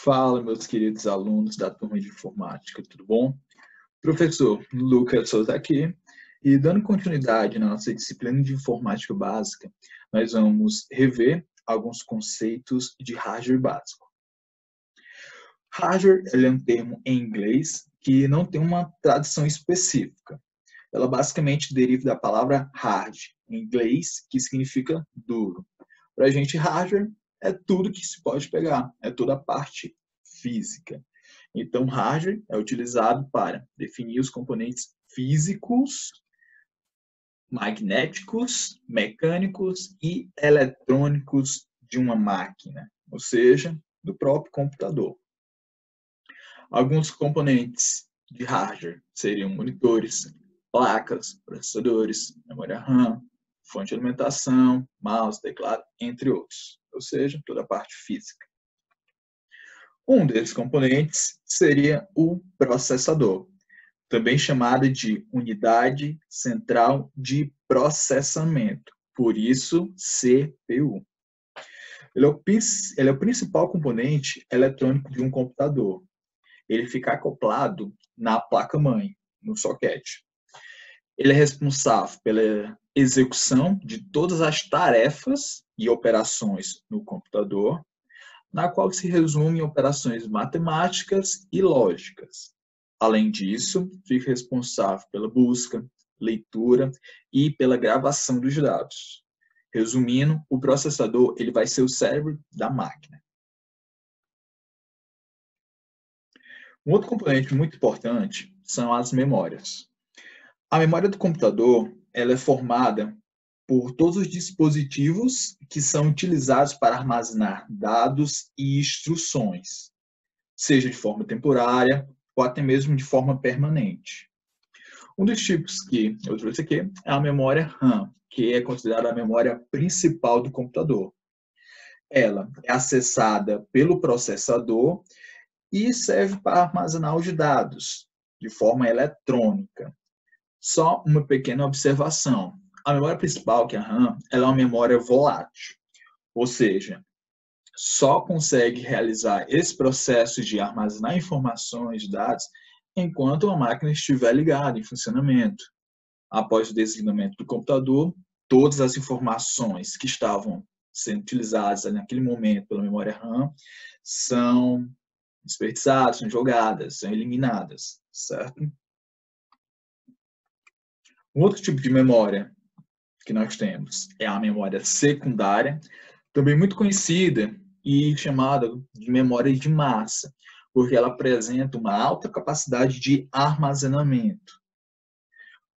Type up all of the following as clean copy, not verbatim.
Fala, meus queridos alunos da turma de informática, tudo bom? Professor Lucas Souza aqui, e dando continuidade na nossa disciplina de informática básica, nós vamos rever alguns conceitos de hardware básico. Hardware é um termo em inglês que não tem uma tradução específica. Ela basicamente deriva da palavra hard, em inglês, que significa duro. Para a gente, hardware é tudo que se pode pegar, é toda a parte física. Então, hardware é utilizado para definir os componentes físicos, magnéticos, mecânicos e eletrônicos de uma máquina, ou seja, do próprio computador. Alguns componentes de hardware seriam monitores, placas, processadores, memória RAM, fonte de alimentação, mouse, teclado, entre outros, ou seja, toda a parte física. Um desses componentes seria o processador, também chamado de unidade central de processamento, por isso CPU. Ele é o principal componente eletrônico de um computador. Ele fica acoplado na placa-mãe, no soquete. Ele é responsável pela execução de todas as tarefas e operações no computador, na qual se resume em operações matemáticas e lógicas. Além disso, fica responsável pela busca, leitura e pela gravação dos dados. Resumindo, o processador ele vai ser o cérebro da máquina. Um outro componente muito importante são as memórias. A memória do computador ela é formada por todos os dispositivos que são utilizados para armazenar dados e instruções, seja de forma temporária ou até mesmo de forma permanente. Um dos tipos que eu trouxe aqui é a memória RAM, que é considerada a memória principal do computador. Ela é acessada pelo processador e serve para armazenar os dados de forma eletrônica. Só uma pequena observação. A memória principal, que é a RAM, ela é uma memória volátil, ou seja, só consegue realizar esse processo de armazenar informações, dados, enquanto a máquina estiver ligada, em funcionamento. Após o desligamento do computador, todas as informações que estavam sendo utilizadas naquele momento pela memória RAM são desperdiçadas, são jogadas, são eliminadas, certo? Um outro tipo de memória que nós temos é a memória secundária, também muito conhecida e chamada de memória de massa, porque ela apresenta uma alta capacidade de armazenamento.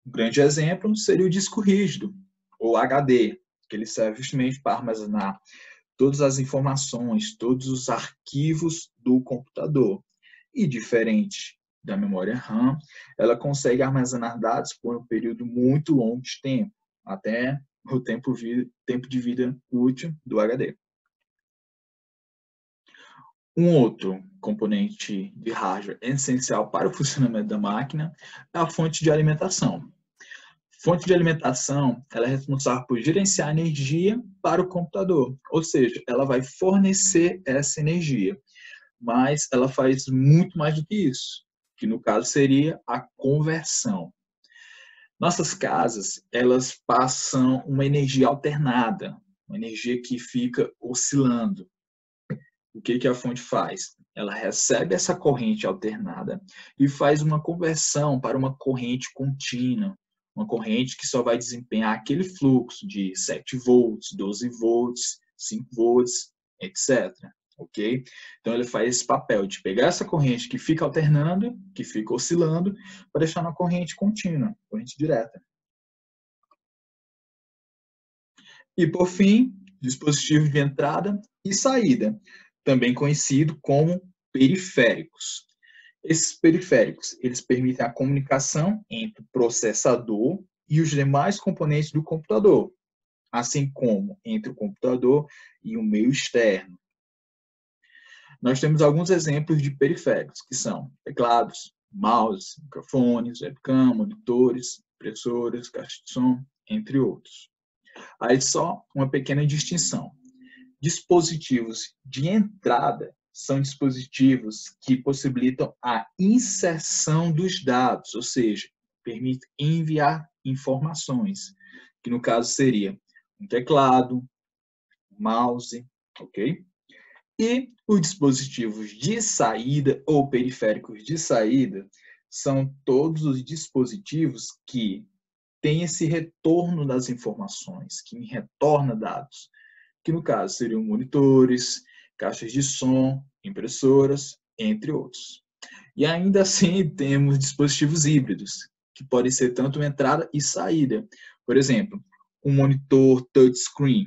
Um grande exemplo seria o disco rígido, ou HD, que ele serve justamente para armazenar todas as informações, todos os arquivos do computador. E diferente da memória RAM, ela consegue armazenar dados por um período muito longo de tempo, até o tempo de vida útil do HD. Um outro componente de hardware essencial para o funcionamento da máquina é a fonte de alimentação. Fonte de alimentação ela é responsável por gerenciar a energia para o computador, ou seja, ela vai fornecer essa energia, mas ela faz muito mais do que isso, que no caso seria a conversão. Nossas casas, elas passam uma energia alternada, uma energia que fica oscilando. O que a fonte faz? Ela recebe essa corrente alternada e faz uma conversão para uma corrente contínua, uma corrente que só vai desempenhar aquele fluxo de 7 volts, 12 volts, 5 volts, etc. Ok? Então ele faz esse papel de pegar essa corrente que fica alternando, que fica oscilando, para deixar uma corrente contínua, corrente direta. E por fim, dispositivo de entrada e saída, também conhecido como periféricos. Esses periféricos, eles permitem a comunicação entre o processador e os demais componentes do computador, assim como entre o computador e o meio externo. Nós temos alguns exemplos de periféricos, que são teclados, mouse, microfones, webcam, monitores, impressoras, caixa de som, entre outros. Aí só uma pequena distinção. Dispositivos de entrada são dispositivos que possibilitam a inserção dos dados, ou seja, permite enviar informações, que no caso seria um teclado, um mouse, ok? E os dispositivos de saída ou periféricos de saída são todos os dispositivos que têm esse retorno das informações, que me retorna dados, que no caso seriam monitores, caixas de som, impressoras, entre outros. E ainda assim temos dispositivos híbridos, que podem ser tanto entrada e saída. Por exemplo, um monitor touchscreen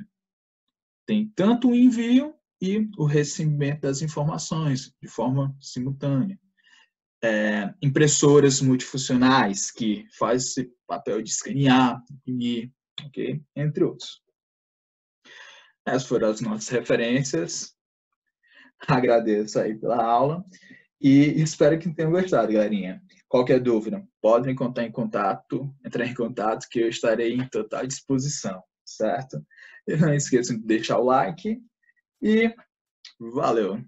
tem tanto o envio e o recebimento das informações de forma simultânea. Impressoras multifuncionais, que faz esse papel de escanear, imprimir, okay? Entre outros. Essas foram as nossas referências. Agradeço aí pela aula e espero que tenham gostado, galerinha. Qualquer dúvida, podem entrar em contato, que eu estarei em total disposição, certo? E não esqueçam de deixar o like e valeu!